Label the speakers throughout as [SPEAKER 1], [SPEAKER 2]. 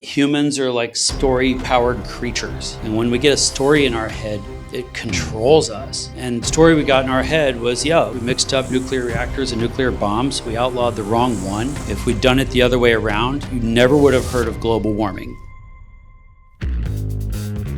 [SPEAKER 1] Humans are like story-powered creatures. And when we get a story in our head, it controls us. And the story we got in our head was, we mixed up nuclear reactors and nuclear bombs. We outlawed the wrong one. If we'd done it the other way around, you never would have heard of global warming.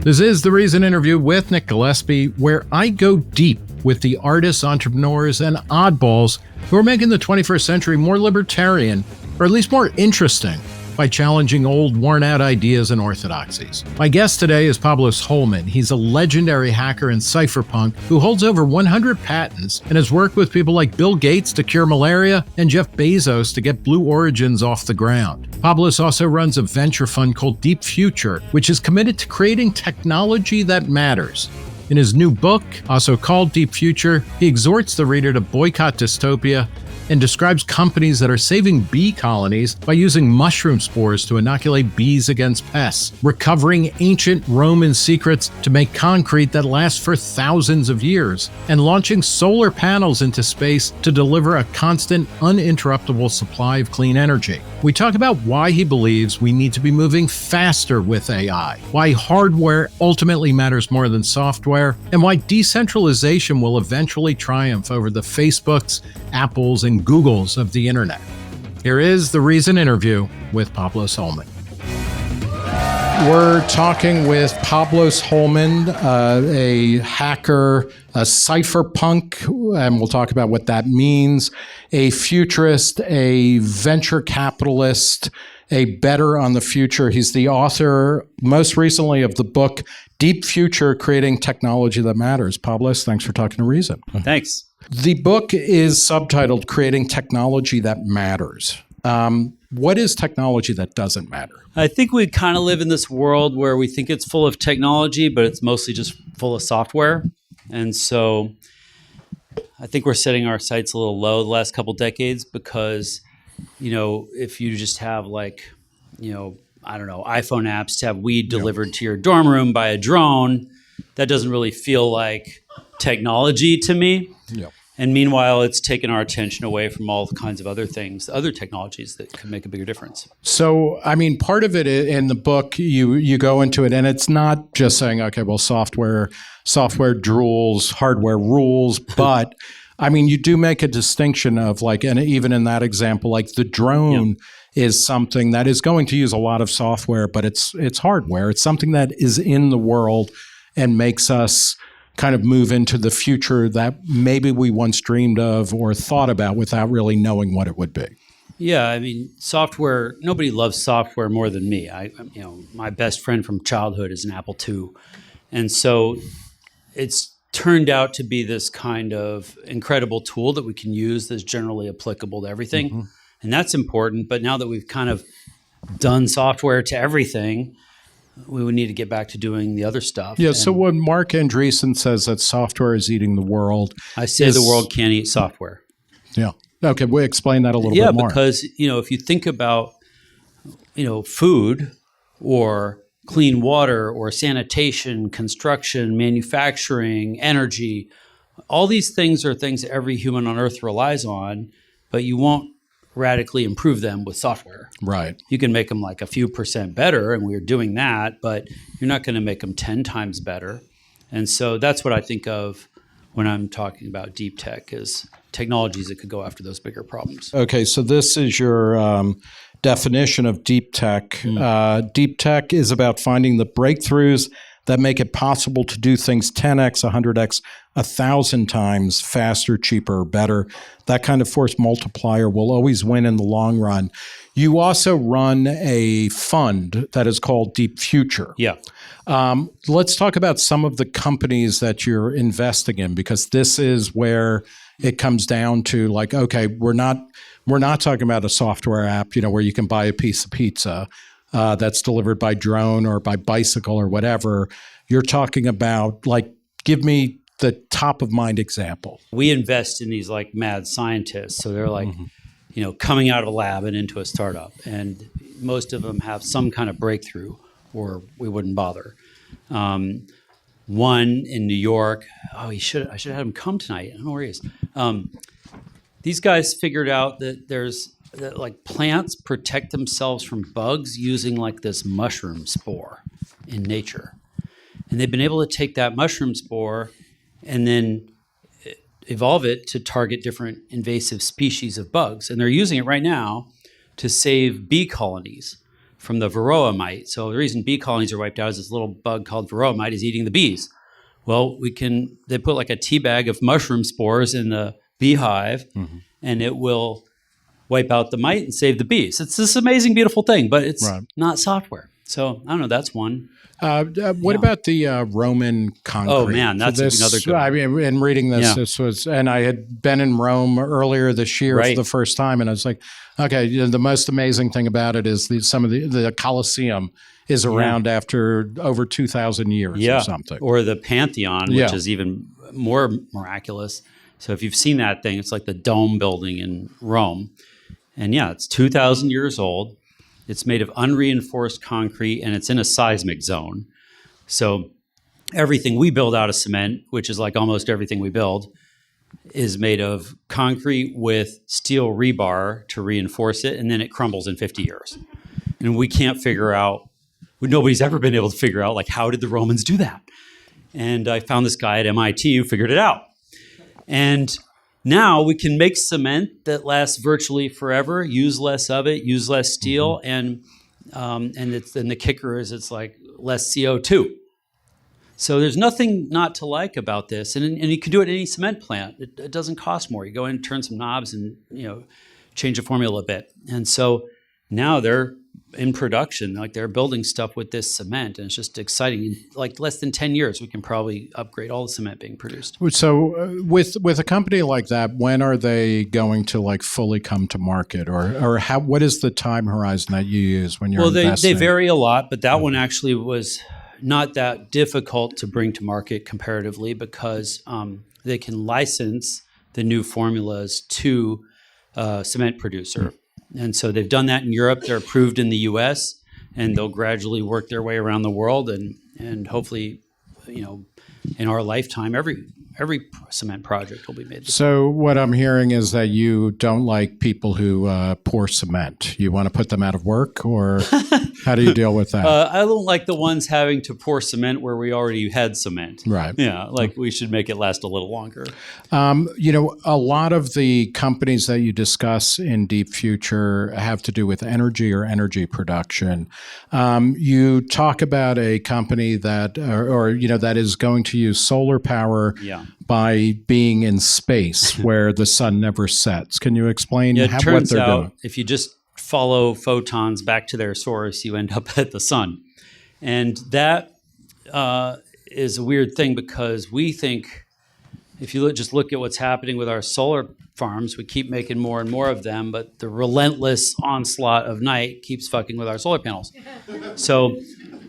[SPEAKER 2] This is The Reason interview with Nick Gillespie, where I go deep with the artists, entrepreneurs, and oddballs who are making the 21st century more libertarian, or at least more interesting, by challenging old, worn-out ideas and orthodoxies. My guest today is Pablos Holman. He's a legendary hacker and cypherpunk who holds over 100 patents and has worked with people like Bill Gates to cure malaria and Jeff Bezos to get Blue Origins off the ground. Pablos also runs a venture fund called Deep Future, which is committed to creating technology that matters. In his new book, also called Deep Future, he exhorts the reader to boycott dystopia and describes companies that are saving bee colonies by using mushroom spores to inoculate bees against pests, recovering ancient Roman secrets to make concrete that lasts for thousands of years, and launching solar panels into space to deliver a constant, uninterruptible supply of clean energy. We talk about why he believes we need to be moving faster with AI, why hardware ultimately matters more than software, and why decentralization will eventually triumph over the Facebooks, Apples, and Googles of the internet. Here is The Reason interview with Pablos Holman. We're talking with Pablos Holman, a hacker, a cypherpunk, and we'll talk about what that means, a futurist, a venture capitalist, a bettor on the future. He's the author, most recently, of the book, Deep Future, Creating Technology That Matters. Pablos, thanks for talking to Reason.
[SPEAKER 1] Thanks.
[SPEAKER 2] The book is subtitled Creating Technology That Matters. What is technology that doesn't matter?
[SPEAKER 1] I think we kind of live in this world where we think it's full of technology, but it's mostly just full of software. And so I think we're setting our sights a little low the last couple decades because, if you just have iPhone apps to have weed delivered to your dorm room by a drone, that doesn't really feel like technology to me.
[SPEAKER 2] Yep.
[SPEAKER 1] And meanwhile, it's taken our attention away from all kinds of other things, other technologies that could make a bigger difference.
[SPEAKER 2] So, part of it in the book, you go into it, and it's not just saying, okay, well, software drools, hardware rules, but you do make a distinction of and even in that example, the drone is something that is going to use a lot of software, but it's hardware. It's something that is in the world and makes us kind of move into the future that maybe we once dreamed of or thought about without really knowing what it would be.
[SPEAKER 1] Yeah, software, nobody loves software more than me. My best friend from childhood is an Apple II. And so it's turned out to be this kind of incredible tool that we can use that's generally applicable to everything. Mm-hmm. And that's important. But now that we've kind of done software to everything, we would need to get back to doing the other stuff.
[SPEAKER 2] Yeah, so when Mark Andreessen says that software is eating the world...
[SPEAKER 1] I say the world can't eat software.
[SPEAKER 2] Yeah. Okay, we'll explain that a little bit more.
[SPEAKER 1] Yeah, because, if you think about, food or clean water or sanitation, construction, manufacturing, energy, all these things are things that every human on Earth relies on, but you won't radically improve them with software.
[SPEAKER 2] Right.
[SPEAKER 1] You can make them a few percent better, and we're doing that, but you're not going to make them 10 times better. And so that's what I think of when I'm talking about deep tech, is technologies that could go after those bigger problems. Okay,
[SPEAKER 2] so this is your definition of deep tech. Deep tech is about finding the breakthroughs that make it possible to do things 10x, 100x, 1,000 times faster, cheaper, better. That kind of force multiplier will always win in the long run. You also run a fund that is called Deep Future.
[SPEAKER 1] Yeah.
[SPEAKER 2] Let's talk about some of the companies that you're investing in, because this is where it comes down to okay, we're not talking about a software app, where you can buy a piece of pizza that's delivered by drone or by bicycle or whatever. You're talking about give me the top of mind example.
[SPEAKER 1] We invest in these mad scientists. So they're coming out of a lab and into a startup. And most of them have some kind of breakthrough, or we wouldn't bother. One in New York, I should have had him come tonight. I don't know where he is. These guys figured out that there's like plants protect themselves from bugs using like this mushroom spore in nature. And they've been able to take that mushroom spore and then evolve it to target different invasive species of bugs. And they're using it right now to save bee colonies from the varroa mite. So the reason bee colonies are wiped out is this little bug called varroa mite is eating the bees. Well, they put like a tea bag of mushroom spores in the beehive, and it will wipe out the mite and save the bees. It's this amazing, beautiful thing, but it's not software. So I don't know. That's one.
[SPEAKER 2] What about the Roman concrete?
[SPEAKER 1] Oh man, that's another good one.
[SPEAKER 2] I mean, in reading this, this was, and I had been in Rome earlier this year for the first time, and I was like, okay, the most amazing thing about it is some of the Colosseum is around after over 2,000 years or something.
[SPEAKER 1] Or the Pantheon, which is even more miraculous. So if you've seen that thing, it's like the dome building in Rome. And it's 2,000 years old. It's made of unreinforced concrete, and it's in a seismic zone. So everything we build out of cement, which is like almost everything we build, is made of concrete with steel rebar to reinforce it, and then it crumbles in 50 years. And we can't figure out, nobody's ever been able to figure out, like, how did the Romans do that? And I found this guy at MIT who figured it out. And now we can make cement that lasts virtually forever, use less of it, use less steel, and the kicker is it's like less CO2. So there's nothing not to like about this, and you can do it in any cement plant. It doesn't cost more. You go in and turn some knobs and change the formula a bit. And so now they're in production, like they're building stuff with this cement, and it's just exciting. In like less than 10 years, we can probably upgrade all the cement being produced.
[SPEAKER 2] So with a company like that, when are they going to like fully come to market, or how? What is the time horizon that you use when you're investing?
[SPEAKER 1] They vary a lot, but that one actually was not that difficult to bring to market comparatively because they can license the new formulas to a cement producer. And so they've done that in Europe. They're approved in the U.S., and they'll gradually work their way around the world. And hopefully, in our lifetime, every cement project will be made.
[SPEAKER 2] So what I'm hearing is that you don't like people who pour cement. You want to put them out of work, or how do you deal with that?
[SPEAKER 1] I don't like the ones having to pour cement where we already had cement.
[SPEAKER 2] Right.
[SPEAKER 1] Yeah, we should make it last a little longer.
[SPEAKER 2] A lot of the companies that you discuss in Deep Future have to do with energy or energy production. You talk about a company that, that is going to use solar power by being in space where the sun never sets. Can you explain what they're doing?
[SPEAKER 1] If you just follow photons back to their source, you end up at the sun. And that is a weird thing because we think, if you just look at what's happening with our solar farms, we keep making more and more of them, but the relentless onslaught of night keeps fucking with our solar panels. So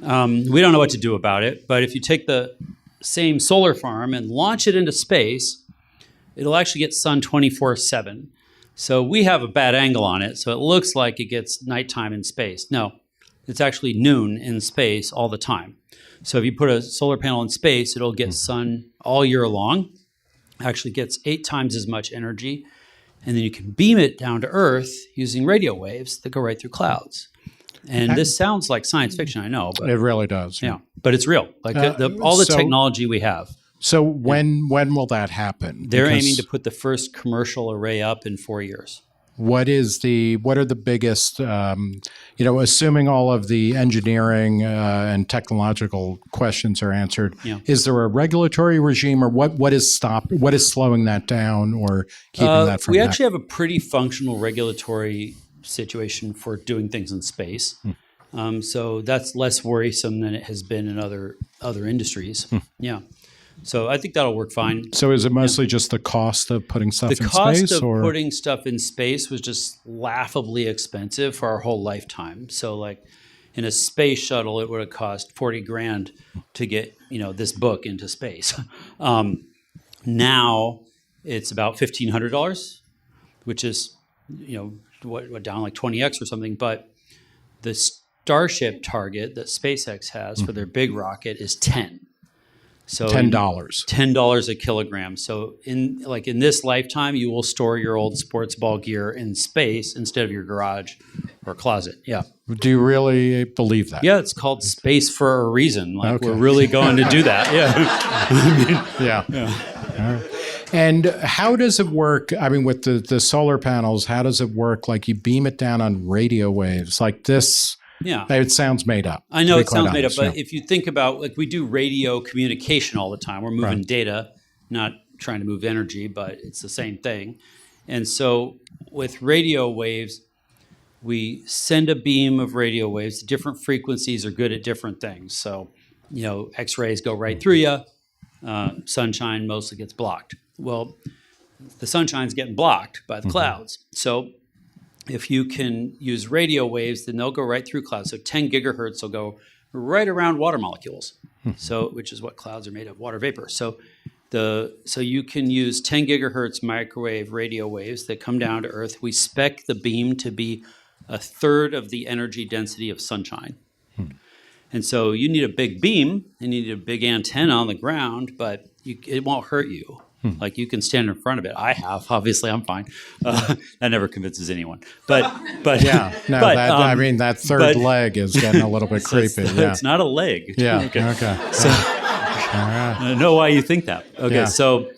[SPEAKER 1] we don't know what to do about it, but if you take the same solar farm and launch it into space, it'll actually get sun 24/7. So we have a bad angle on it, so it looks like it gets nighttime in space. No, it's actually noon in space all the time. So if you put a solar panel in space, it'll get sun all year long. Actually gets 8 times as much energy, and then you can beam it down to Earth using radio waves that go right through clouds. And this sounds like science fiction, I know, but
[SPEAKER 2] it really does.
[SPEAKER 1] Yeah, but it's real. Like all the technology we have.
[SPEAKER 2] So when will that happen?
[SPEAKER 1] They're aiming to put the first commercial array up in 4 years.
[SPEAKER 2] What are the biggest, assuming all of the engineering and technological questions are answered, is there a regulatory regime, or what is slowing that down or keeping that from happening?
[SPEAKER 1] We actually have a pretty functional regulatory situation for doing things in space. So that's less worrisome than it has been in other industries. Yeah. So I think that'll work fine.
[SPEAKER 2] So is it mostly just the cost of putting stuff in space?
[SPEAKER 1] The cost of putting stuff in space was just laughably expensive for our whole lifetime. So like in a space shuttle, it would have cost $40,000 to get, this book into space. Now it's about $1,500, which is, what down like 20x or something. But the Starship target that SpaceX has for their big rocket is 10. So
[SPEAKER 2] $10.
[SPEAKER 1] $10 a kilogram. So in this lifetime, you will store your old sports ball gear in space instead of your garage or closet. Yeah.
[SPEAKER 2] Do you really believe that?
[SPEAKER 1] Yeah, it's called space for a reason. Like we're really going to do that. Yeah.
[SPEAKER 2] Yeah. All right. And how does it work? I mean, with the solar panels, how does it work? Like you beam it down on radio waves like this.
[SPEAKER 1] Yeah.
[SPEAKER 2] It sounds made up.
[SPEAKER 1] I know it sounds made up, but if you think about, like, we do radio communication all the time. We're moving data, not trying to move energy, but it's the same thing. And so with radio waves, we send a beam of radio waves. Different frequencies are good at different things. So, X-rays go right through you. Sunshine mostly gets blocked. Well, the sunshine's getting blocked by the clouds. So if you can use radio waves, then they'll go right through clouds. So 10 gigahertz will go right around water molecules, which is what clouds are made of, water vapor. So you can use 10 gigahertz microwave radio waves that come down to Earth. We spec the beam to be a third of the energy density of sunshine. And so you need a big beam and you need a big antenna on the ground, but it won't hurt you. Like you can stand in front of it. I have, obviously, I'm fine. That never convinces anyone. But
[SPEAKER 2] yeah, no, I mean that third leg is getting a little bit creepy.
[SPEAKER 1] It's not a leg.
[SPEAKER 2] Yeah. Okay.
[SPEAKER 1] So I know why you think that. Okay. Yeah. So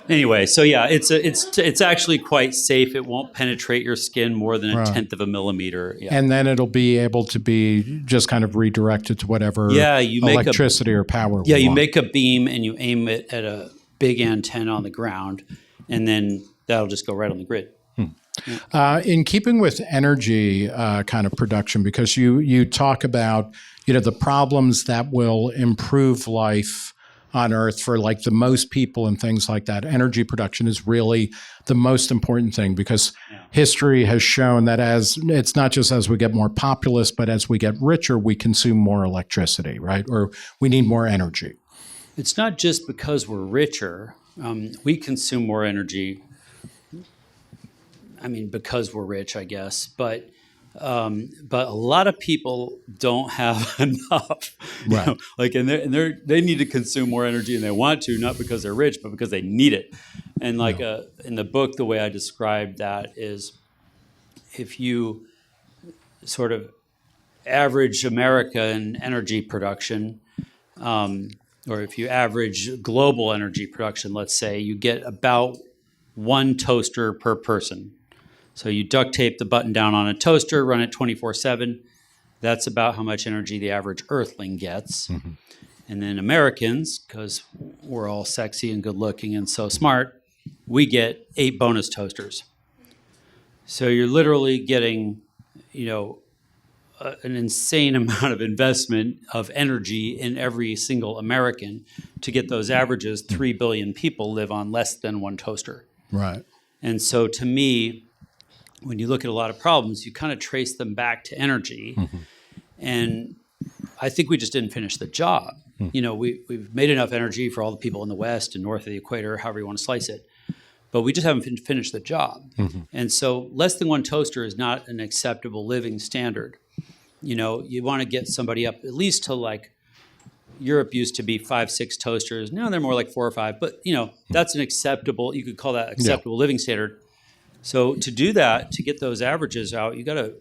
[SPEAKER 1] anyway, it's actually quite safe. It won't penetrate your skin more than a tenth of a millimeter. Yeah.
[SPEAKER 2] And then it'll be able to be just kind of redirected to whatever electricity or power.
[SPEAKER 1] Yeah, you make a beam and you aim it at a big antenna on the ground, and then that'll just go right on the grid.
[SPEAKER 2] In keeping with energy kind of production, because you talk about the problems that will improve life on Earth for like the most people and things like that, energy production is really the most important thing, because history has shown that it's not just as we get more populous, but as we get richer, we consume more electricity, right? Or we need more energy.
[SPEAKER 1] It's not just because we're richer. We consume more energy. I mean, because we're rich, I guess. But a lot of people don't have enough.
[SPEAKER 2] Right.
[SPEAKER 1] They need to consume more energy, and they want to, not because they're rich, but because they need it. And in the book, the way I describe that is, if you sort of average America in energy production. Or if you average global energy production, let's say, you get about 1 toaster per person. So you duct tape the button down on a toaster, run it 24/7. That's about how much energy the average earthling gets. And then Americans, because we're all sexy and good looking and so smart, we get 8 bonus toasters. So you're literally getting, an insane amount of investment of energy in every single American to get those averages. 3 billion people live on less than 1 toaster.
[SPEAKER 2] Right.
[SPEAKER 1] And so to me, when you look at a lot of problems, you kind of trace them back to energy. And I think we just didn't finish the job. We've made enough energy for all the people in the West and north of the equator, however you want to slice it. But we just haven't finished the job. And so less than 1 toaster is not an acceptable living standard. You want to get somebody up at least to, like, Europe used to be 5-6 toasters. Now they're more like 4 or 5. But, that's an acceptable, you could call that acceptable living standard. So to do that, to get those averages out, we got to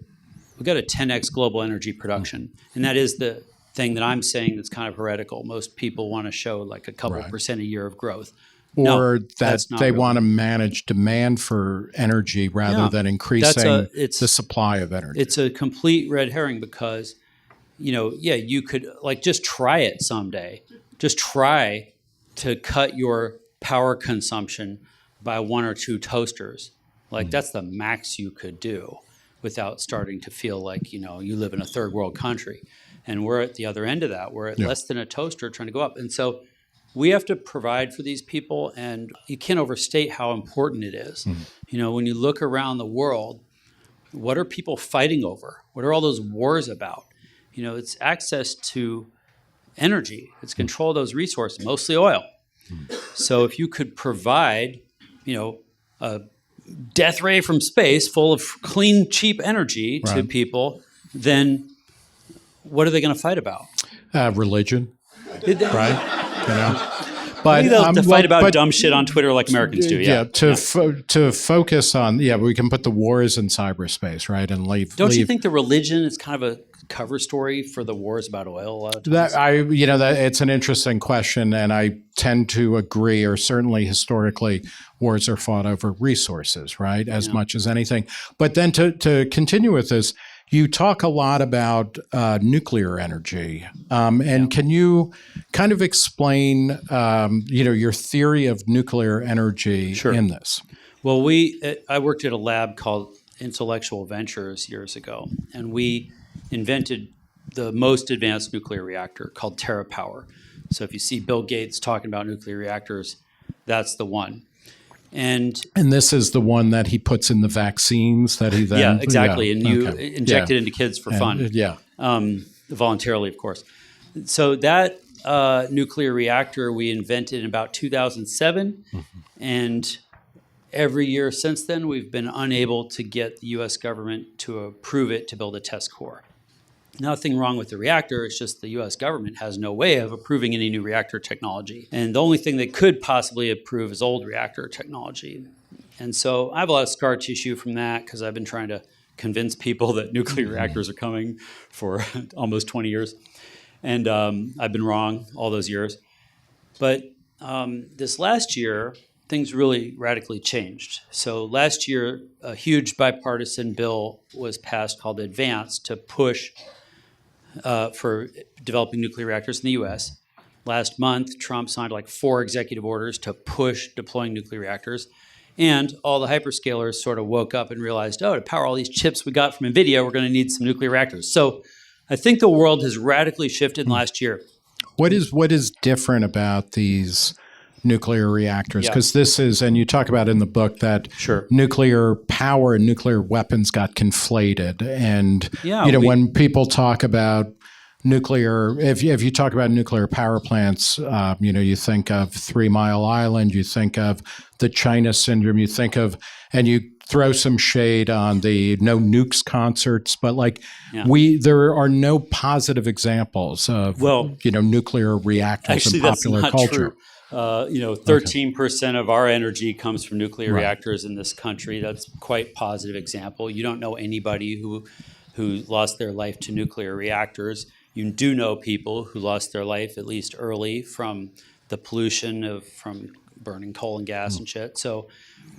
[SPEAKER 1] 10x global energy production. And that is the thing that I'm saying that's kind of heretical. Most people want to show like a couple percent a year of growth.
[SPEAKER 2] Or that they want to manage demand for energy rather than increasing the supply of energy.
[SPEAKER 1] It's a complete red herring, because, you could just try it someday. Just try to cut your power consumption by 1 or 2 toasters. That's the max you could do without starting to feel like, you live in a third world country. And we're at the other end of that. We're at less than a toaster trying to go up. And so we have to provide for these people, and you can't overstate how important it is. When you look around the world, what are people fighting over? What are all those wars about? It's access to energy. It's control of those resources, mostly oil. So if you could provide, a death ray from space full of clean, cheap energy to people, then what are they going to fight about?
[SPEAKER 2] Religion, right?
[SPEAKER 1] But they'll fight about dumb shit on Twitter like Americans do.
[SPEAKER 2] To focus on, we can put the wars in cyberspace, right, and leave.
[SPEAKER 1] Don't you think the religion is kind of a cover story for the wars about oil? A lot of times?
[SPEAKER 2] That it's an interesting question, and I tend to agree. Or certainly historically, wars are fought over resources, right, as much as anything. But then to continue with this. You talk a lot about nuclear energy, and can you kind of explain, your theory of nuclear energy in this?
[SPEAKER 1] Well, I worked at a lab called Intellectual Ventures years ago, and we invented the most advanced nuclear reactor called TerraPower. So if you see Bill Gates talking about nuclear reactors, that's the one. And
[SPEAKER 2] this is the one that he puts in the vaccines that he then
[SPEAKER 1] exactly, and you inject it into kids for fun, voluntarily, of course. So that nuclear reactor we invented in about 2007, and every year since then we've been unable to get the U.S. government to approve it to build a test core. Nothing wrong with the reactor, it's just the U.S. government has no way of approving any new reactor technology. And the only thing they could possibly approve is old reactor technology. And so I have a lot of scar tissue from that because I've been trying to convince people that nuclear reactors are coming for almost 20 years. And I've been wrong all those years. But this last year, things really radically changed. So last year, a huge bipartisan bill was passed called Advance to push for developing nuclear reactors in the U.S. Last month, Trump signed like 4 executive orders to push deploying nuclear reactors. And all the hyperscalers sort of woke up and realized, to power all these chips we got from NVIDIA, we're going to need some nuclear reactors. So I think the world has radically shifted in the last year.
[SPEAKER 2] What is different about these nuclear reactors? Because this is, and you talk about in the book that nuclear power and nuclear weapons got conflated. And, when people talk about nuclear, if you talk about nuclear power plants, you think of 3 Mile Island, you think of the China syndrome, you think of, and you throw some shade on the no nukes concerts, but there are no positive examples of nuclear reactors in popular culture.
[SPEAKER 1] True. 13% of our energy comes from nuclear reactors in this country. That's quite positive example. You don't know anybody who lost their life to nuclear reactors. You do know people who lost their life at least early from the pollution from burning coal and gas and shit. So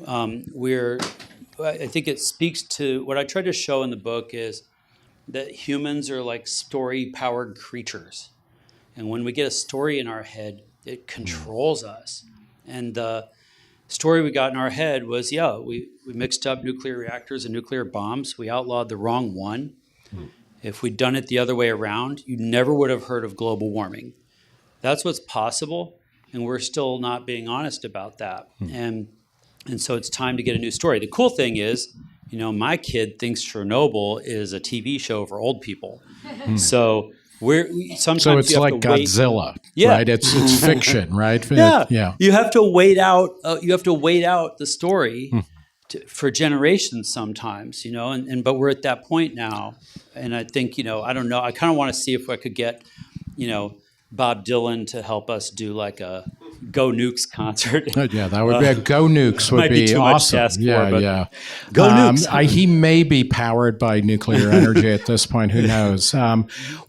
[SPEAKER 1] I think it speaks to what I tried to show in the book is that humans are like story-powered creatures. And when we get a story in our head, it controls us. And the story we got in our head was, we mixed up nuclear reactors and nuclear bombs. We outlawed the wrong one. If we'd done it the other way around, you never would have heard of global warming. That's what's possible, and we're still not being honest about that. And so it's time to get a new story. The cool thing is, my kid thinks Chernobyl is a TV show for old people. So sometimes
[SPEAKER 2] it's like Godzilla, right? It's fiction, right?
[SPEAKER 1] You have to wait out. You have to wait out the story for generations sometimes, but we're at that point now, and I think I don't know. I kind of want to see if I could get Bob Dylan to help us do like a Go Nukes concert.
[SPEAKER 2] That would be a Go Nukes would
[SPEAKER 1] might be too
[SPEAKER 2] awesome.
[SPEAKER 1] Much to ask for, Go Nukes.
[SPEAKER 2] He may be powered by nuclear energy at this point. Who knows?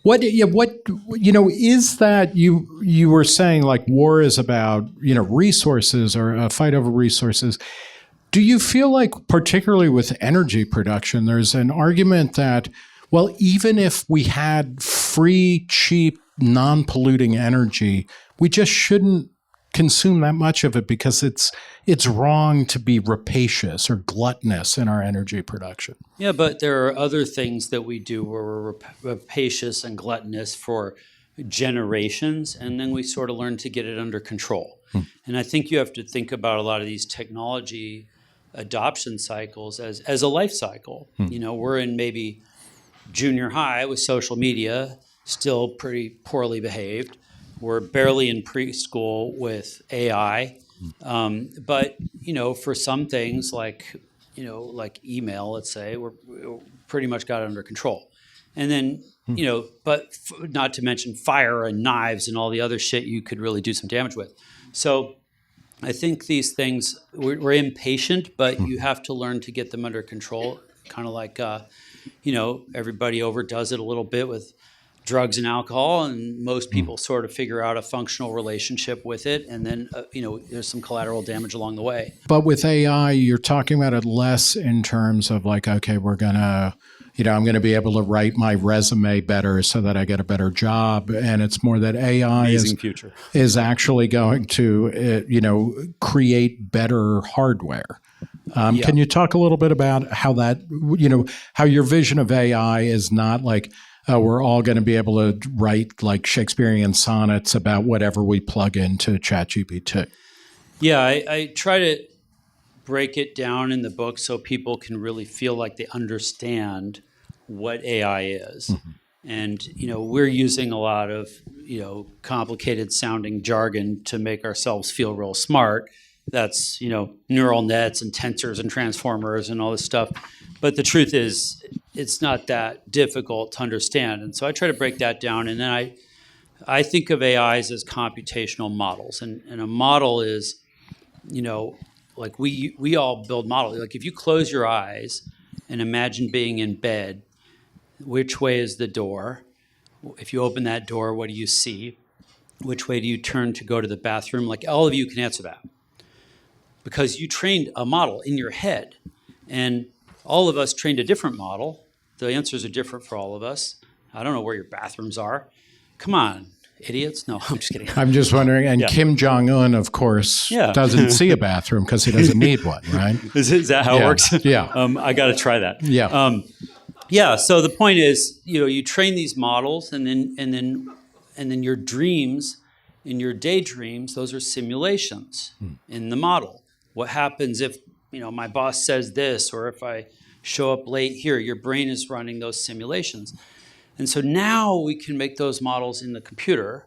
[SPEAKER 2] What is that? You were saying like war is about resources or a fight over resources. Do you feel like, particularly with energy production, there's an argument that, even if we had free, cheap, non-polluting energy, we just shouldn't consume that much of it because it's wrong to be rapacious or gluttonous in our energy production?
[SPEAKER 1] Yeah, but there are other things that we do where we're rapacious and gluttonous for generations, and then we sort of learn to get it under control. And I think you have to think about a lot of these technology adoption cycles as a life cycle. We're in maybe junior high with social media, still pretty poorly behaved. We're barely in preschool with AI. But, for some things like email, let's say, we're pretty much got it under control. And then but not to mention fire and knives and all the other shit you could really do some damage with. So I think these things, we're impatient, but you have to learn to get them under control. Kind of like, everybody overdoes it a little bit with drugs and alcohol, and most people sort of figure out a functional relationship with it, and then there's some collateral damage along the way.
[SPEAKER 2] But with AI, you're talking about it less in terms of like, okay, we're gonna, I'm going to be able to write my resume better so that I get a better job, and it's more that AI is actually going to create better hardware. Can you talk a little bit about how that, how your vision of AI is not like, we're all going to be able to write like Shakespearean sonnets about whatever we plug into ChatGPT?
[SPEAKER 1] Yeah, I try to break it down in the book so people can really feel like they understand what AI is. Mm-hmm. And, we're using a lot of, complicated sounding jargon to make ourselves feel real smart. That's, neural nets and tensors and transformers and all this stuff. But the truth is, it's not that difficult to understand. And so I try to break that down. And then I think of AIs as computational models. And a model is, like we all build models. Like if you close your eyes and imagine being in bed, which way is the door? If you open that door, what do you see? Which way do you turn to go to the bathroom? Like all of you can answer that because you trained a model in your head, and all of us trained a different model. The answers are different for all of us. I don't know where your bathrooms are. Come on, idiots. No, I'm just kidding.
[SPEAKER 2] I'm just wondering. And Kim Jong-un, of course, doesn't see a bathroom because he doesn't need one, right?
[SPEAKER 1] Is that how it works?
[SPEAKER 2] Yeah.
[SPEAKER 1] I got to try that.
[SPEAKER 2] Yeah.
[SPEAKER 1] So the point is, you train these models, and then your dreams, in your daydreams, those are simulations in the model. What happens if my boss says this, or if I show up late here? Your brain is running those simulations. And so now we can make those models in the computer.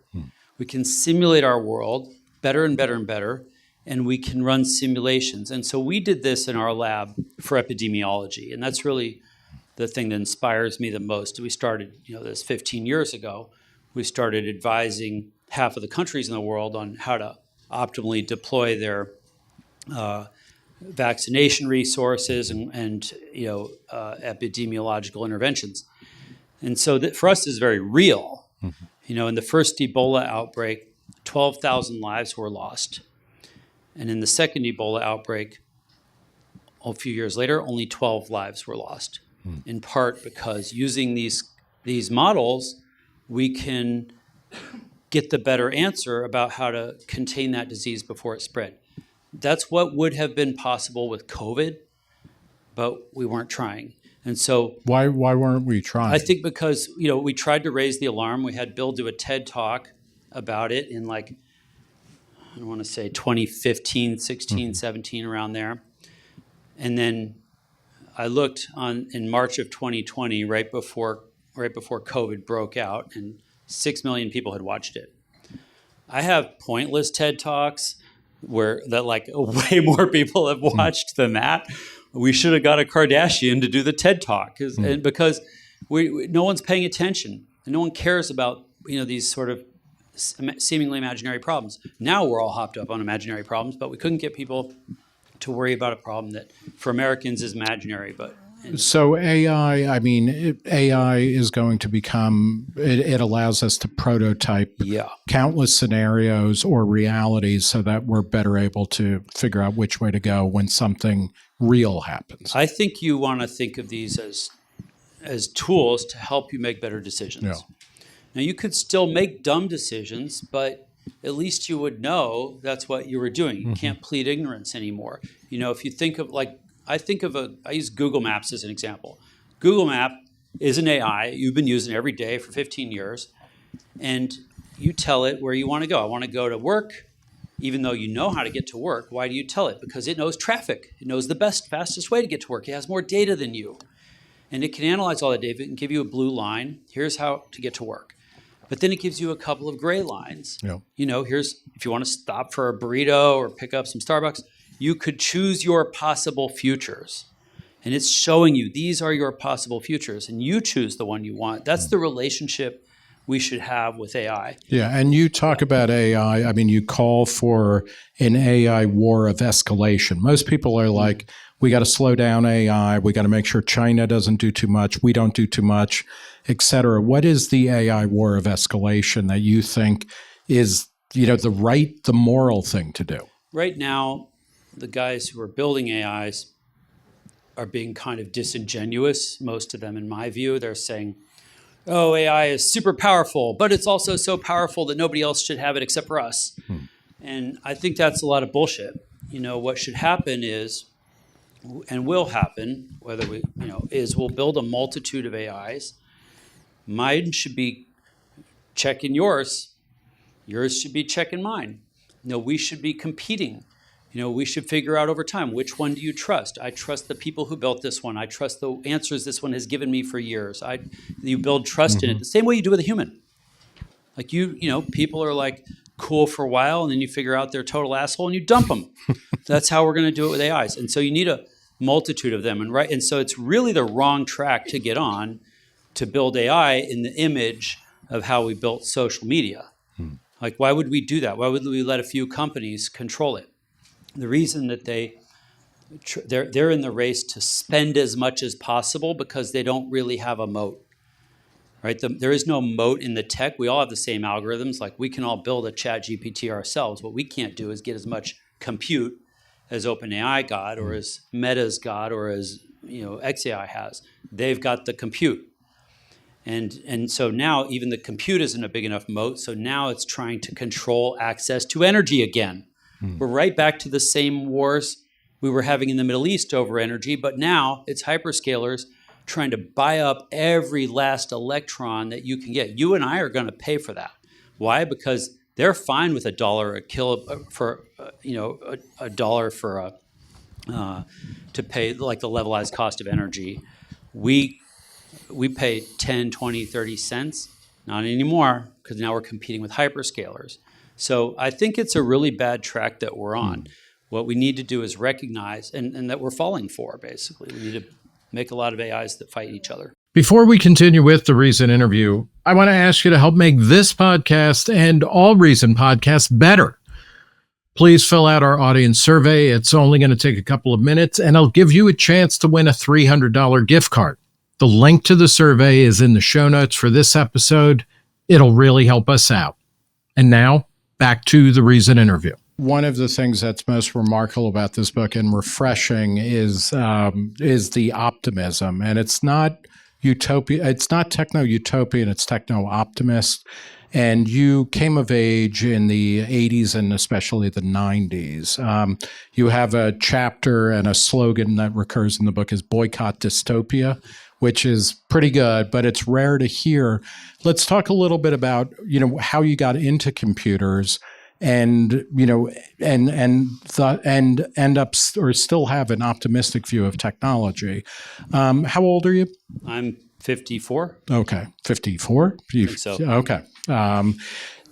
[SPEAKER 1] We can simulate our world better and better and better, and we can run simulations. And so we did this in our lab for epidemiology, and that's really the thing that inspires me the most. We started this 15 years ago. We started advising half of the countries in the world on how to optimally deploy their vaccination resources and epidemiological interventions. And so for us, this is very real. Mm-hmm. In the first Ebola outbreak, 12,000 lives were lost. And in the second Ebola outbreak, a few years later, only 12 lives were lost. In part because using these models, we can get the better answer about how to contain that disease before it spread. That's what would have been possible with COVID, but we weren't trying. And so
[SPEAKER 2] why weren't we trying?
[SPEAKER 1] I think because we tried to raise the alarm. We had Bill do a TED talk about it in I want to say 2015, 16, 17, around there. And then I looked in March of 2020, right before COVID broke out, and 6 million people had watched it. I have pointless TED Talks that way more people have watched than that. We should have got a Kardashian to do the TED Talk because no one's paying attention and no one cares about these sort of seemingly imaginary problems. Now we're all hopped up on imaginary problems, but we couldn't get people to worry about a problem that for Americans is imaginary.
[SPEAKER 2] So AI is going to become, it allows us to prototype countless scenarios or realities so that we're better able to figure out which way to go when something real happens.
[SPEAKER 1] I think you want to think of these as tools to help you make better decisions. Yeah. Now, you could still make dumb decisions, but at least you would know that's what you were doing. You can't plead ignorance anymore. If you think of I use Google Maps as an example. Google Map is an AI you've been using every day for 15 years, and you tell it where you want to go. I want to go to work, even though you know how to get to work. Why do you tell it? Because it knows traffic. It knows the fastest way to get to work. It has more data than you, and it can analyze all that data and give you a blue line. Here's how to get to work. But then it gives you a couple of gray lines. Yeah. Here's if you want to stop for a burrito or pick up some Starbucks, you could choose your possible futures. And it's showing you these are your possible futures, and you choose the one you want. That's the relationship we should have with AI.
[SPEAKER 2] Yeah, and you talk about AI. I mean, you call for an AI war of escalation. Most people are like, we got to slow down AI. We got to make sure China doesn't do too much. We don't do too much, et cetera. What is the AI war of escalation that you think is, the moral thing to do?
[SPEAKER 1] Right now, the guys who are building AIs are being kind of disingenuous, most of them, in my view. They're saying, oh, AI is super powerful, but it's also so powerful that nobody else should have it except for us. And I think that's a lot of bullshit. What should happen is, and will happen, whether we'll build a multitude of AIs. Mine should be checking yours. Yours should be checking mine. We should be competing. We should figure out over time, which one do you trust? I trust the people who built this one. I trust the answers this one has given me for years. You build trust in it the same way you do with a human. Like people are like cool for a while, and then you figure out they're a total asshole and you dump them. That's how we're going to do it with AIs. And so you need a multitude of them. And so it's really the wrong track to get on to build AI in the image of how we built social media. Like, why would we do that? Why would we let a few companies control it? The reason that they're in the race to spend as much as possible because they don't really have a moat, right? There is no moat in the tech. We all have the same algorithms. Like, we can all build a chat GPT ourselves. What we can't do is get as much compute as OpenAI got, or as Meta's got, or as XAI has. They've got the compute. And so now even the compute isn't a big enough moat. So now it's trying to control access to energy again. We're right back to the same wars we were having in the Middle East over energy, but now it's hyperscalers trying to buy up every last electron that you can get. You and I are going to pay for that. Why? Because they're fine with $1 a kilo for a dollar for to pay like the levelized cost of energy. We pay 10, 20, 30 cents. Not anymore, because now we're competing with hyperscalers. So I think it's a really bad track that we're on. What we need to do is recognize, and that we're falling for, basically. We need to make a lot of AIs that fight each other.
[SPEAKER 2] Before we continue with the Reason interview, I want to ask you to help make this podcast and all Reason podcasts better. Please fill out our audience survey. It's only going to take a couple of minutes, and I'll give you a chance to win a $300 gift card. The link to the survey is in the show notes for this episode. It'll really help us out. And now, back to the Reason interview. One of the things that's most remarkable about this book and refreshing is the optimism. And it's not utopia. It's not techno-utopian. It's techno-optimist. And you came of age in the 80s and especially the 90s. You have a chapter and a slogan that recurs in the book is boycott dystopia, which is pretty good, but it's rare to hear. Let's talk a little bit about, how you got into computers and, and end up or still have an optimistic view of technology. How old are you?
[SPEAKER 1] I'm 54.
[SPEAKER 2] Okay. 54?
[SPEAKER 1] I think so.
[SPEAKER 2] Okay. And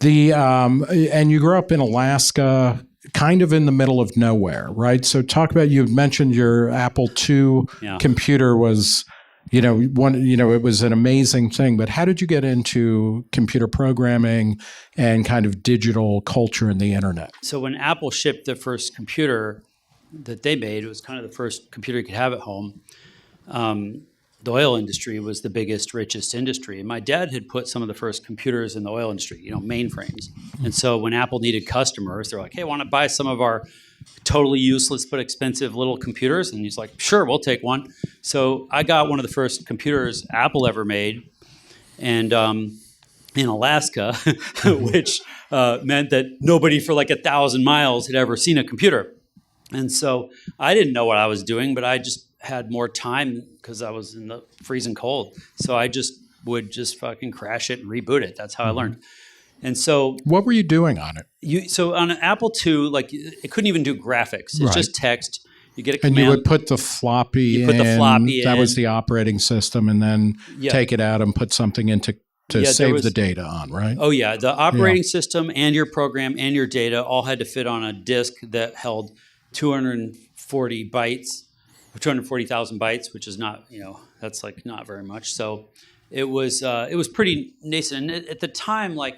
[SPEAKER 2] you grew up in Alaska, kind of in the middle of nowhere, right? So talk about, you mentioned your Apple II computer was, it was an amazing thing, but how did you get into computer programming and kind of digital culture and the internet?
[SPEAKER 1] So when Apple shipped the first computer that they made, it was kind of the first computer you could have at home. The oil industry was the biggest, richest industry. And my dad had put some of the first computers in the oil industry, mainframes. And so when Apple needed customers, they're like, hey, want to buy some of our totally useless but expensive little computers? And he's like, sure, we'll take one. So I got one of the first computers Apple ever made, and in Alaska, which meant that nobody for like 1,000 miles had ever seen a computer. And so I didn't know what I was doing, but I just had more time because I was in the freezing cold. So I would fucking crash it and reboot it. That's how I learned. And so,
[SPEAKER 2] what were you doing on it?
[SPEAKER 1] So on an Apple II, it couldn't even do graphics. It's just text. You get a command.
[SPEAKER 2] And you would put the floppy in. That was the operating system, and then take it out and put something in to save the data on, right?
[SPEAKER 1] Oh, yeah. The operating system and your program and your data all had to fit on a disk that held 240 bytes 240,000 bytes, which is not, that's like not very much. So it was pretty nascent. And at the time, like,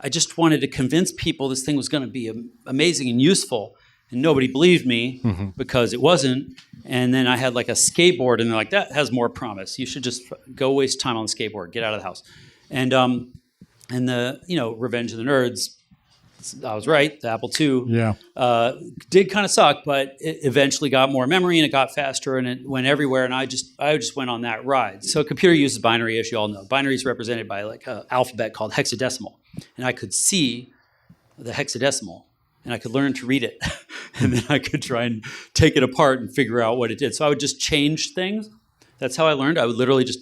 [SPEAKER 1] I just wanted to convince people this thing was going to be amazing and useful. And nobody believed me because it wasn't. And then I had like a skateboard, and they're like, that has more promise. You should just go waste time on the skateboard, get out of the house. And the, Revenge of the Nerds, I was right. The Apple II did kind of suck, but it eventually got more memory and it got faster and it went everywhere. And I just went on that ride. So a computer uses binary, as you all know. Binary is represented by like an alphabet called hexadecimal. And I could see the hexadecimal and I could learn to read it. And then I could try and take it apart and figure out what it did. So I would just change things. That's how I learned. I would literally just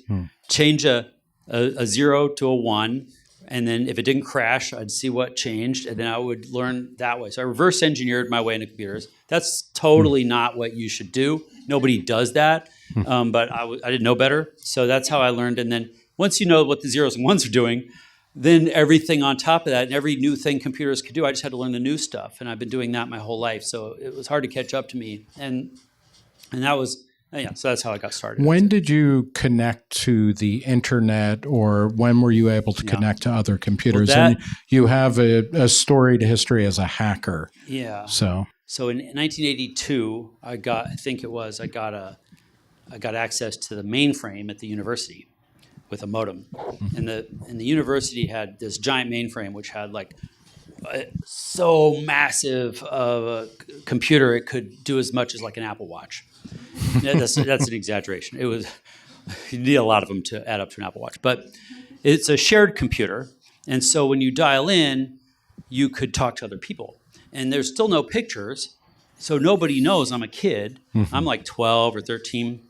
[SPEAKER 1] change a 0 to a 1. And then if it didn't crash, I'd see what changed, and then I would learn that way. So I reverse engineered my way into computers. That's totally not what you should do. Nobody does that, but I didn't know better. So that's how I learned. And then once you know what the zeros and ones are doing, then everything on top of that and every new thing computers could do, I just had to learn the new stuff. And I've been doing that my whole life. So it was hard to catch up to me. And that was... so that's how I got started.
[SPEAKER 2] When did you connect to the internet, or when were you able to connect to other computers?
[SPEAKER 1] Well,
[SPEAKER 2] and you have a storied history as a hacker.
[SPEAKER 1] Yeah.
[SPEAKER 2] So
[SPEAKER 1] in 1982, I got access to the mainframe at the university with a modem, and the university had this giant mainframe which had like so massive of a computer it could do as much as like an Apple Watch. That's an exaggeration. It was, you need a lot of them to add up to an Apple Watch, but it's a shared computer, and so when you dial in, you could talk to other people, and there's still no pictures, so nobody knows I'm a kid. I'm like 12 or 13,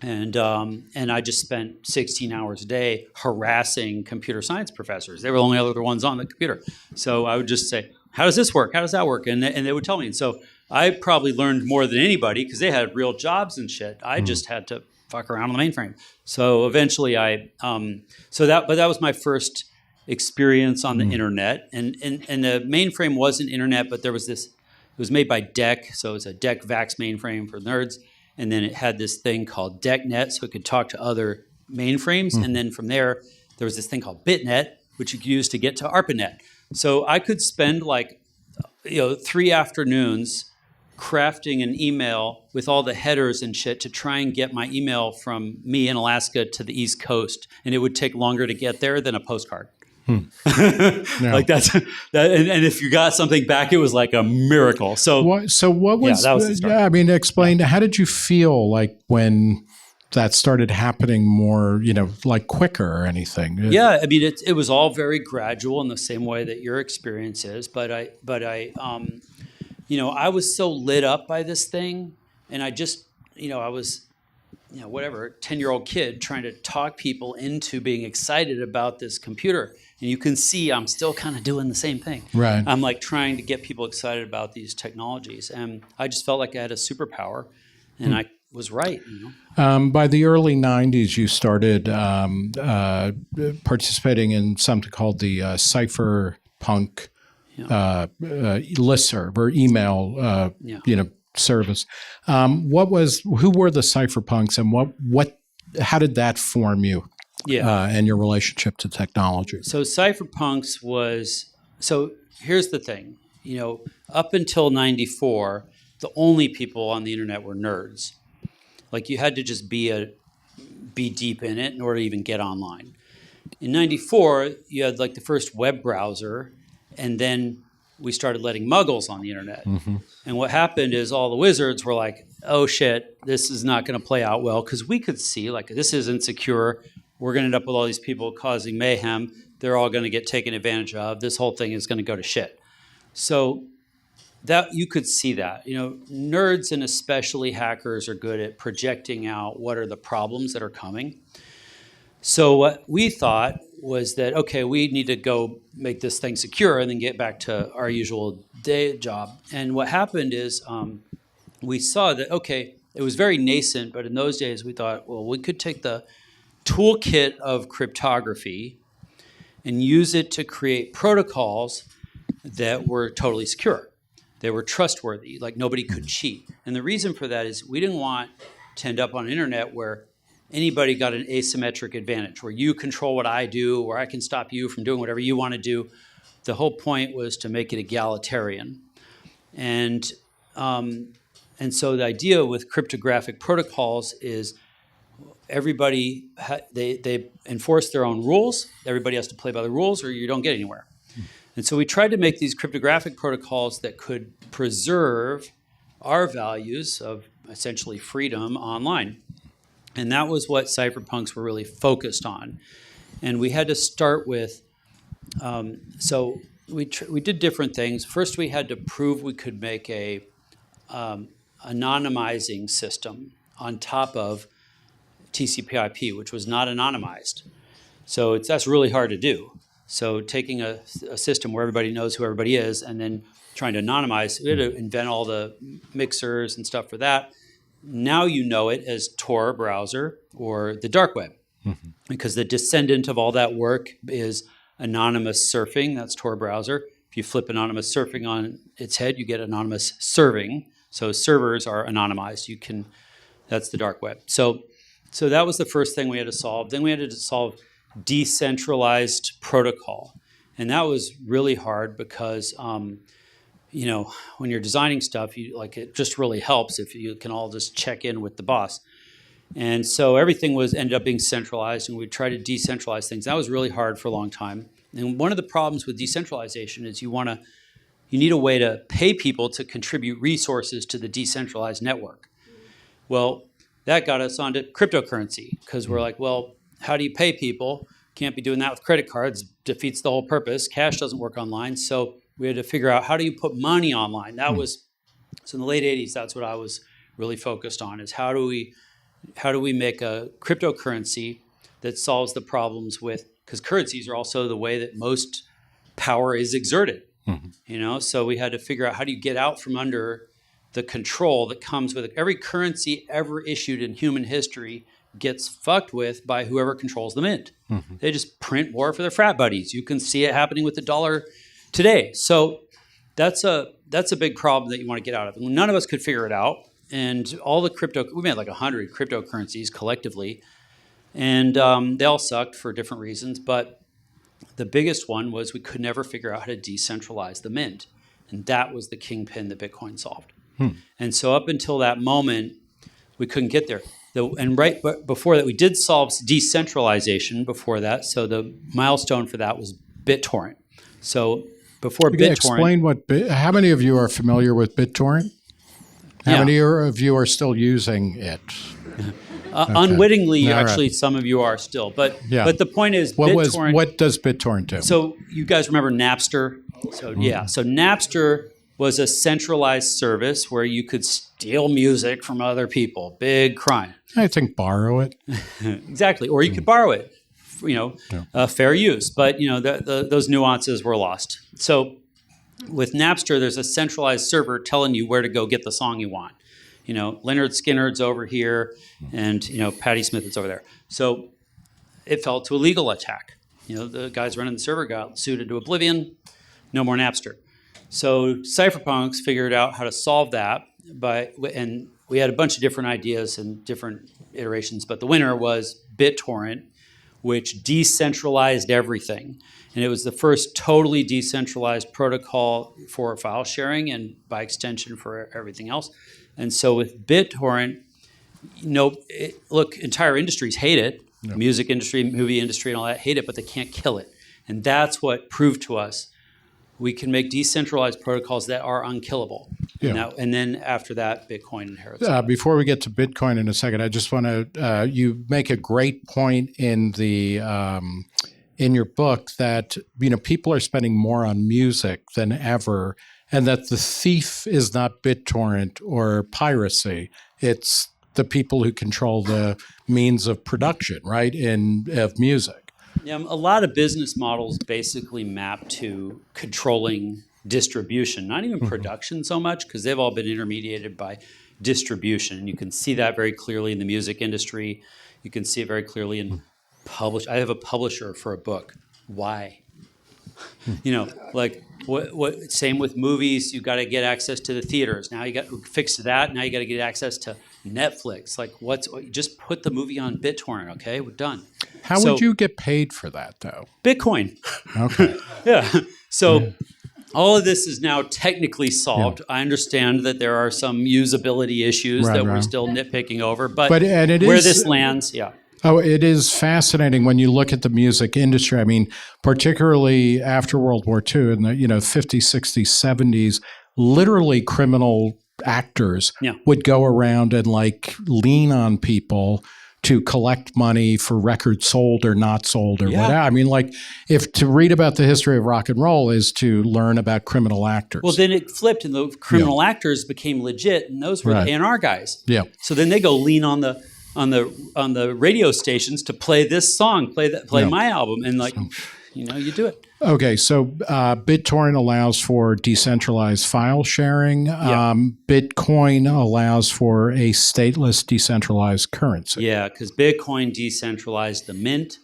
[SPEAKER 1] and I just spent 16 hours a day harassing computer science professors. They were the only other ones on the computer, so I would just say, "How does this work? How does that work?" And they would tell me, and so I probably learned more than anybody because they had real jobs and shit. I just had to fuck around on the mainframe. So eventually that was my first experience on the internet. And the mainframe wasn't internet, but there was this, it was made by DEC. So it was a DEC VAX mainframe for nerds. And then it had this thing called DECnet, so it could talk to other mainframes. And then from there was this thing called BitNet, which you could use to get to ARPANET. So I could spend 3 afternoons crafting an email with all the headers and shit to try and get my email from me in Alaska to the East Coast, and it would take longer to get there than a postcard. Like that, and if you got something back, it was like a miracle. So
[SPEAKER 2] what was?
[SPEAKER 1] That was the start.
[SPEAKER 2] I mean, explain. How did you feel like when that started happening more? Like quicker or anything?
[SPEAKER 1] Yeah, I mean, it was all very gradual in the same way that your experience is, but I I was so lit up by this thing, and I just, I was, 10-year-old kid trying to talk people into being excited about this computer. And you can see I'm still kind of doing the same thing.
[SPEAKER 2] Right.
[SPEAKER 1] I'm like trying to get people excited about these technologies. And I just felt like I had a superpower, and I was right.
[SPEAKER 2] By the early 90s, you started participating in something called the Cypherpunk listserv or email, service. Who were the Cypherpunks, and how did that form you? And your relationship to technology? So
[SPEAKER 1] Cypherpunks here's the thing, up until 94, the only people on the internet were nerds. Like you had to just be deep in it in order to even get online. In 94, you had like the first web browser, and then we started letting muggles on the internet. And what happened is all the wizards were like, oh shit, this is not going to play out well, because we could see like this isn't secure. We're going to end up with all these people causing mayhem. They're all going to get taken advantage of. This whole thing is going to go to shit. So that you could see that. Nerds and especially hackers are good at projecting out what are the problems that are coming. So what we thought was that, okay, we need to go make this thing secure and then get back to our usual day job. And what happened is we saw that, okay, it was very nascent, but in those days we thought, well, we could take the toolkit of cryptography and use it to create protocols that were totally secure. They were trustworthy, like nobody could cheat. And the reason for that is we didn't want to end up on an internet where anybody got an asymmetric advantage, where you control what I do, where I can stop you from doing whatever you want to do. The whole point was to make it egalitarian. And so the idea with cryptographic protocols is everybody, they enforce their own rules. Everybody has to play by the rules or you don't get anywhere. And so we tried to make these cryptographic protocols that could preserve our values of essentially freedom online. And that was what cypherpunks were really focused on. And we had to start with, so we did different things. First, we had to prove we could make a anonymizing system on top of TCP/IP, which was not anonymized. So that's really hard to do. So taking a system where everybody knows who everybody is and then trying to anonymize, we had to invent all the mixers and stuff for that. Now you know it as Tor browser or the dark web, because the descendant of all that work is anonymous surfing. That's Tor browser. If you flip anonymous surfing on its head, you get anonymous serving. So servers are anonymized. That's the dark web. So that was the first thing we had to solve. Then we had to solve decentralized protocol. And that was really hard because, when you're designing stuff, it just really helps if you can all just check in with the boss. And so everything ended up being centralized, and we tried to decentralize things. That was really hard for a long time. And one of the problems with decentralization is you need a way to pay people to contribute resources to the decentralized network. Well, that got us onto cryptocurrency, because we're like, well, how do you pay people? Can't be doing that with credit cards. Defeats the whole purpose. Cash doesn't work online. So we had to figure out, how do you put money online? So in the late 80s, that's what I was really focused on, is how do we make a cryptocurrency that solves the problems with, because currencies are also the way that most power is exerted. So we had to figure out, how do you get out from under the control that comes with it? Every currency ever issued in human history gets fucked with by whoever controls the mint. They just print more for their frat buddies. You can see it happening with the dollar today. So that's a big problem that you want to get out of. And none of us could figure it out. And we made like 100 cryptocurrencies collectively. And they all sucked for different reasons. But the biggest one was we could never figure out how to decentralize the mint. And that was the kingpin that Bitcoin solved. And so up until that moment, we couldn't get there. And right before that, we did solve decentralization before that. So the milestone for that was BitTorrent. So before BitTorrent...
[SPEAKER 2] Explain how many of you are familiar with BitTorrent? How many of you are still using it?
[SPEAKER 1] Okay. Unwittingly, actually, some of you are still. But the point is, BitTorrent...
[SPEAKER 2] What does BitTorrent do?
[SPEAKER 1] So you guys remember Napster? So Napster was a centralized service where you could steal music from other people. Big crime.
[SPEAKER 2] I think borrow it.
[SPEAKER 1] Exactly. Or you could borrow it, fair use. But, those nuances were lost. So with Napster, there's a centralized server telling you where to go get the song you want. Leonard Skinner's over here and, Patti Smith is over there. So it fell to a legal attack. The guys running the server got sued into oblivion. No more Napster. So Cypherpunks figured out how to solve that, and we had a bunch of different ideas and different iterations, but the winner was BitTorrent, which decentralized everything. And it was the first totally decentralized protocol for file sharing and by extension for everything else. And so with BitTorrent, entire industries hate it. No. Music industry, movie industry, and all that hate it, but they can't kill it. And that's what proved to us we can make decentralized protocols that are unkillable. Yeah. And then after that, Bitcoin inherits.
[SPEAKER 2] Before we get to Bitcoin in a second, I just want to, you make a great point in your book that, people are spending more on music than ever, and that the thief is not BitTorrent or piracy. It's the people who control the means of production, right, of music.
[SPEAKER 1] Yeah, a lot of business models basically map to controlling distribution, not even production so much, because they've all been intermediated by distribution. And you can see that very clearly in the music industry. You can see it very clearly in I have a publisher for a book. Why? Same with movies. You got to get access to the theaters. Now you got to fix that. Now you got to get access to Netflix. Like, just put the movie on BitTorrent. Okay, we're done.
[SPEAKER 2] How would you get paid for that, though?
[SPEAKER 1] Bitcoin.
[SPEAKER 2] Okay.
[SPEAKER 1] Yeah. So all of this is now technically solved. Yeah. I understand that there are some usability issues that we're still nitpicking over, but this lands, yeah.
[SPEAKER 2] Oh, it is fascinating when you look at the music industry. I mean, particularly after World War II in the 50s, 60s, 70s, literally criminal actors would go around and like lean on people to collect money for records sold or not sold or whatever. I mean, like, if to read about the history of rock and roll is to learn about criminal actors.
[SPEAKER 1] Well, then it flipped, and the criminal actors became legit, and those were the A&R guys.
[SPEAKER 2] Yeah.
[SPEAKER 1] So then they go lean on the radio stations to play this song, play my album, and you do it.
[SPEAKER 2] Okay, so BitTorrent allows for decentralized file sharing. Bitcoin allows for a stateless decentralized currency.
[SPEAKER 1] Yeah, because Bitcoin decentralized the mint,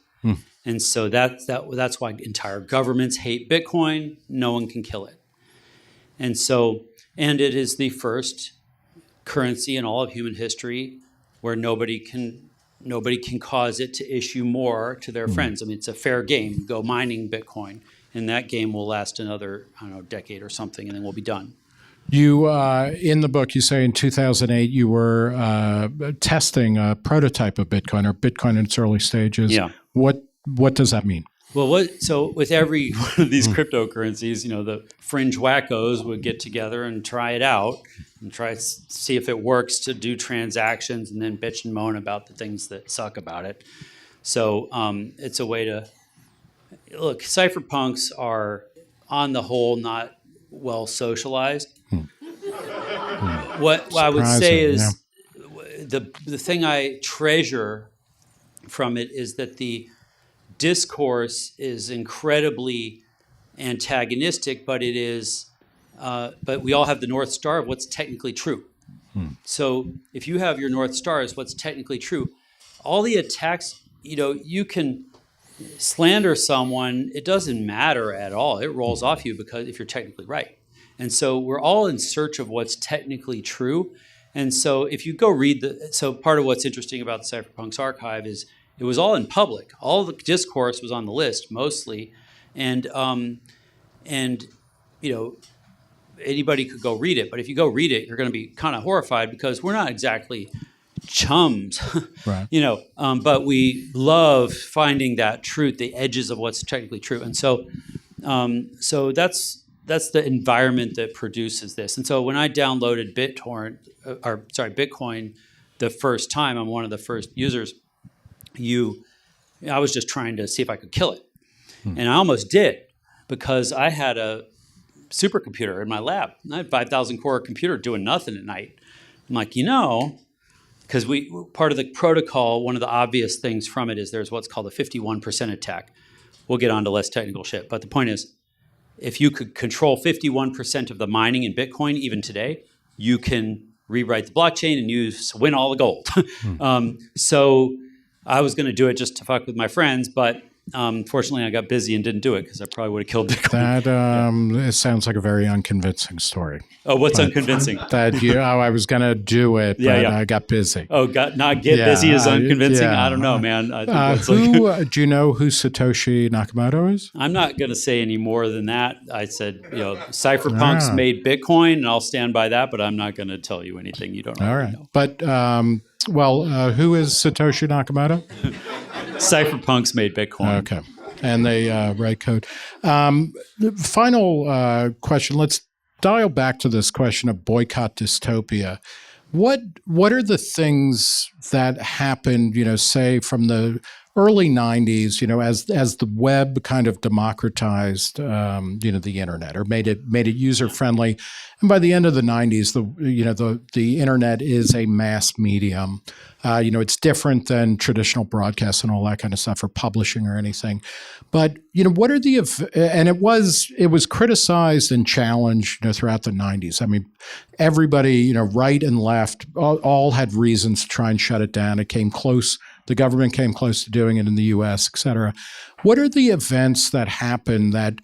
[SPEAKER 1] and so that's why entire governments hate Bitcoin. No one can kill it, and it is the first currency in all of human history where nobody can cause it to issue more to their friends. I mean, it's a fair game. Go mining Bitcoin, and that game will last another, decade or something, and then we'll be done.
[SPEAKER 2] You, in the book, you say in 2008 you were testing a prototype of Bitcoin, or Bitcoin in its early stages. Yeah. What does that mean?
[SPEAKER 1] Well, so with every one of these cryptocurrencies, the fringe wackos would get together and try it out and try to see if it works to do transactions, and then bitch and moan about the things that suck about it. So it's a way to look. Cypherpunks are, on the whole, not well socialized. What I would say is the thing I treasure from it is that the discourse is incredibly antagonistic, but it is. But we all have the North Star of what's technically true. So if you have your North Star as what's technically true, all the attacks, you can slander someone. It doesn't matter at all. It rolls off you because if you're technically right. And so we're all in search of what's technically true. And so if you go read so part of what's interesting about the Cypherpunks archive is it was all in public. All the discourse was on the list mostly. And anybody could go read it, but if you go read it, you're going to be kind of horrified because we're not exactly chums, right. But we love finding that truth, the edges of what's technically true. And so that's the environment that produces this. And so when I downloaded Bitcoin the first time, I'm one of the first users, I was just trying to see if I could kill it. And I almost did because I had a supercomputer in my lab. I had 5,000 core computer doing nothing at night. I'm like, because part of the protocol, one of the obvious things from it is there's what's called a 51% attack. We'll get on to less technical shit. But the point is, if you could control 51% of the mining in Bitcoin, even today, you can rewrite the blockchain and win all the gold. So I was going to do it just to fuck with my friends, but fortunately, I got busy and didn't do it because I probably would have killed Bitcoin.
[SPEAKER 2] It sounds like a very unconvincing story.
[SPEAKER 1] Oh, what's unconvincing?
[SPEAKER 2] I was going to do it, but I got busy.
[SPEAKER 1] Oh, busy is unconvincing? I don't know, man.
[SPEAKER 2] Do you know who Satoshi Nakamoto is?
[SPEAKER 1] I'm not going to say any more than that. I said, Cypherpunks made Bitcoin, and I'll stand by that, but I'm not going to tell you anything you don't already know.
[SPEAKER 2] But, who is Satoshi Nakamoto?
[SPEAKER 1] Cypherpunks made Bitcoin.
[SPEAKER 2] Okay. And they write code. The final question. Let's dial back to this question of boycott dystopia. What are the things that happened, say from the early 90s, as the web kind of democratized, the internet or made it user friendly. And by the end of the 90s, the internet is a mass medium. It's different than traditional broadcasts and all that kind of stuff or publishing or anything. But, what are and it was criticized and challenged, throughout the 90s. I mean, everybody, right and left, all had reasons to try and shut it down. It came close. The government came close to doing it in the U.S., et cetera. What are the events that happened that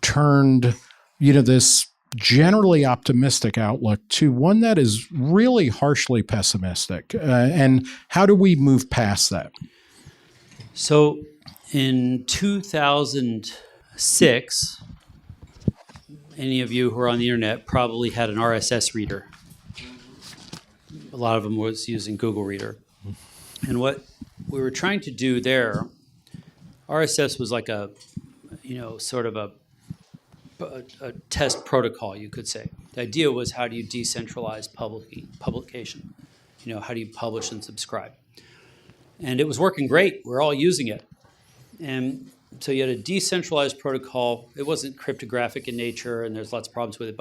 [SPEAKER 2] turned this generally optimistic outlook to one that is really harshly pessimistic. And how do we move past that?
[SPEAKER 1] So in 2006, any of you who are on the internet probably had an RSS reader. A lot of them was using Google Reader. And what we were trying to do there, RSS was like a test protocol, you could say. The idea was, how do you decentralize publication? How do you publish and subscribe? And it was working great. We're all using it. And so you had a decentralized protocol. It wasn't cryptographic in nature, and there's lots of problems with it.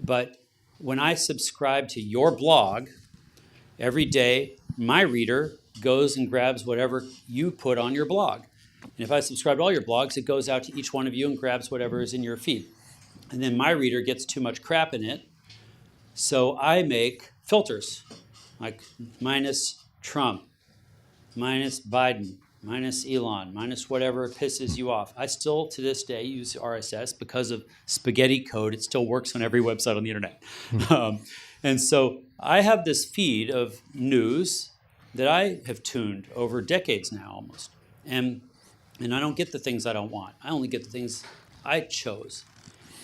[SPEAKER 1] But when I subscribe to your blog, every day my reader goes and grabs whatever you put on your blog. And if I subscribe to all your blogs, it goes out to each one of you and grabs whatever is in your feed. And then my reader gets too much crap in it, so I make filters, like minus Trump, minus Biden, minus Elon, minus whatever pisses you off. I still, to this day, use RSS because of spaghetti code. It still works on every website on the internet. And so I have this feed of news that I have tuned over decades now almost. And I don't get the things I don't want. I only get the things I chose.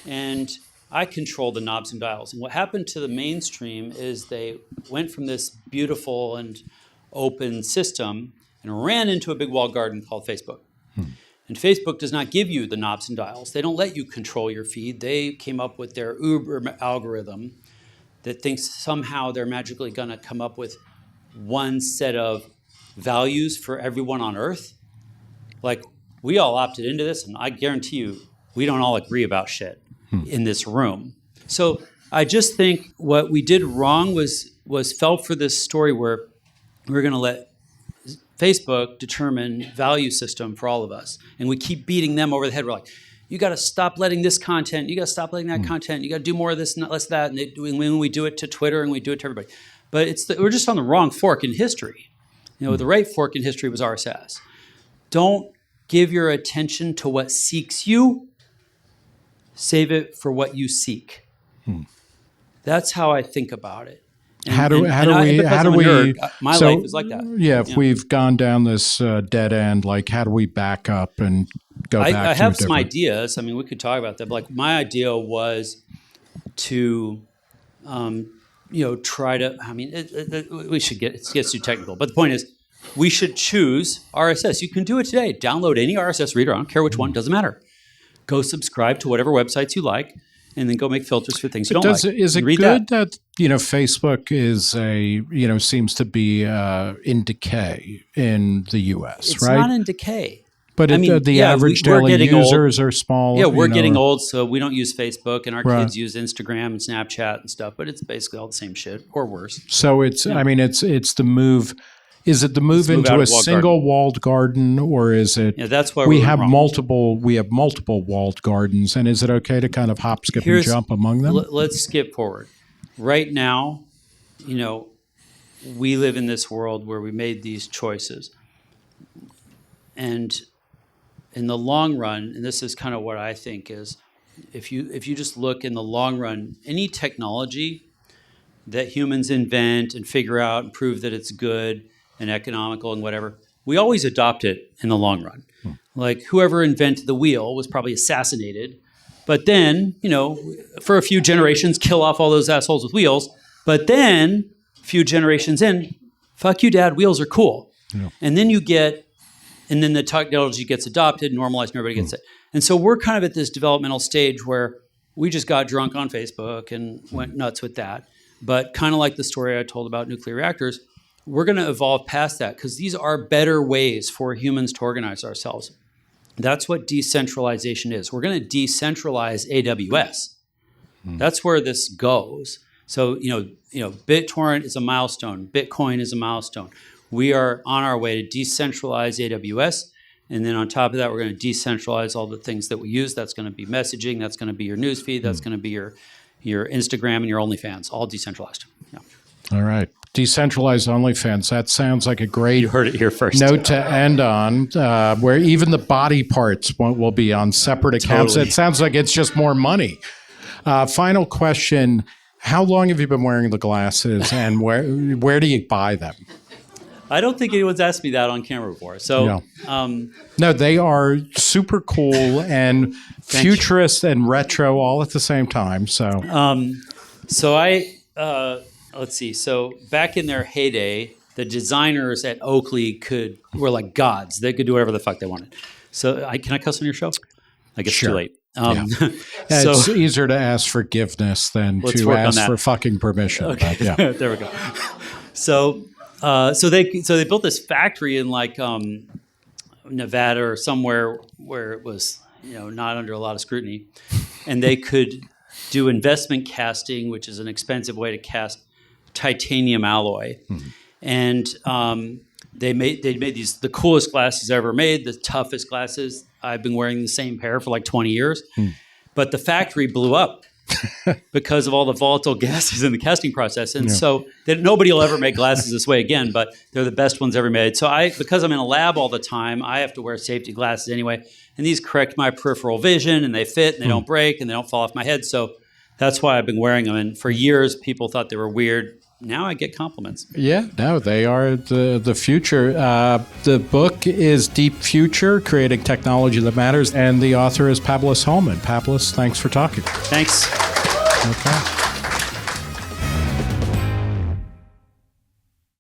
[SPEAKER 1] And I control the knobs and dials. And what happened to the mainstream is they went from this beautiful and open system and ran into a big walled garden called Facebook. And Facebook does not give you the knobs and dials. They don't let you control your feed. They came up with their Uber algorithm that thinks somehow they're magically going to come up with one set of values for everyone on Earth. Like, we all opted into this, and I guarantee you, we don't all agree about shit in this room. So I just think what we did wrong was fell for this story where we were going to let Facebook determine value system for all of us. And we keep beating them over the head. We're like, you got to stop letting this content. You got to stop letting that content. You got to do more of this, not less of that. And when we do it to Twitter and we do it to everybody. But we're just on the wrong fork in history. The right fork in history was RSS. Don't give your attention to what seeks you. Save it for what you seek. That's how I think about it.
[SPEAKER 2] How do we?
[SPEAKER 1] My life is like that.
[SPEAKER 2] Yeah, if we've gone down this dead end, like, how do we back up and go back?
[SPEAKER 1] I have some ideas. I mean, we could talk about that. But like, my idea was to, try to. I mean, we should it gets too technical. But the point is, we should choose RSS. You can do it today. Download any RSS reader. I don't care which one. Doesn't matter. Go subscribe to whatever websites you like, and then go make filters for things you don't like.
[SPEAKER 2] Is it good that Facebook is seems to be in decay in the U.S.,
[SPEAKER 1] it's
[SPEAKER 2] right?
[SPEAKER 1] It's not in decay.
[SPEAKER 2] But the average daily users are small.
[SPEAKER 1] Yeah, we're getting old, so we don't use Facebook, and our kids use Instagram and Snapchat and stuff. But it's basically all the same shit, or worse.
[SPEAKER 2] So it's it's the move. Is it the move into a single walled garden, or is it?
[SPEAKER 1] Yeah, that's why
[SPEAKER 2] we have multiple. We have multiple walled gardens, and is it okay to kind of hop, skip, and jump among them?
[SPEAKER 1] Let's skip forward. Right now, we live in this world where we made these choices, and in the long run, and this is kind of what I think is, if you just look in the long run, any technology that humans invent and figure out and prove that it's good and economical and whatever, we always adopt it in the long run. Like, whoever invented the wheel was probably assassinated, but then, for a few generations, kill off all those assholes with wheels. But then, a few generations in, fuck you, Dad, wheels are cool. Yeah. And then then the technology gets adopted, normalized, and everybody gets it. And so we're kind of at this developmental stage where we just got drunk on Facebook and went nuts with that. But kind of like the story I told about nuclear reactors, we're going to evolve past that because these are better ways for humans to organize ourselves. That's what decentralization is. We're going to decentralize AWS. That's where this goes. So, BitTorrent is a milestone. Bitcoin is a milestone. We are on our way to decentralize AWS. And then on top of that, we're going to decentralize all the things that we use. That's going to be messaging. That's going to be your newsfeed. That's going to be your Instagram and your OnlyFans, all decentralized. Yeah.
[SPEAKER 2] All right. decentralized OnlyFans. That sounds like a great
[SPEAKER 1] You heard it here first.
[SPEAKER 2] note to end on, where even the body parts will be on separate accounts.
[SPEAKER 1] Totally.
[SPEAKER 2] It sounds like it's just more money. Final question. How long have you been wearing the glasses, and where do you buy them?
[SPEAKER 1] I don't think anyone's asked me that on camera before. So,
[SPEAKER 2] No, they are super cool and futurist and retro all at the same time. So,
[SPEAKER 1] let's see. So back in their heyday, the designers at Oakley were like gods. They could do whatever the fuck they wanted. So can I cuss on your show? I guess
[SPEAKER 2] Sure.
[SPEAKER 1] too late.
[SPEAKER 2] It's easier to ask forgiveness than to ask for fucking permission.
[SPEAKER 1] Okay,
[SPEAKER 2] But, yeah.
[SPEAKER 1] there we go. So they built this factory in like Nevada or somewhere where it was not under a lot of scrutiny, and they could do investment casting, which is an expensive way to cast titanium alloy, and they made the coolest glasses ever made, the toughest glasses. I've been wearing the same pair for like 20 years, but the factory blew up because of all the volatile gases in the casting process. And so nobody will ever make glasses this way again, but they're the best ones ever made. So because I'm in a lab all the time, I have to wear safety glasses anyway. And these correct my peripheral vision, and they fit, and they don't break, and they don't fall off my head. So that's why I've been wearing them. And for years, people thought they were weird. Now I get compliments.
[SPEAKER 2] Yeah, no, they are the future. The book is Deep Future, Creating Technology That Matters, and the author is Pablos Holman. Pablos, thanks for talking.
[SPEAKER 1] Thanks.
[SPEAKER 2] Okay.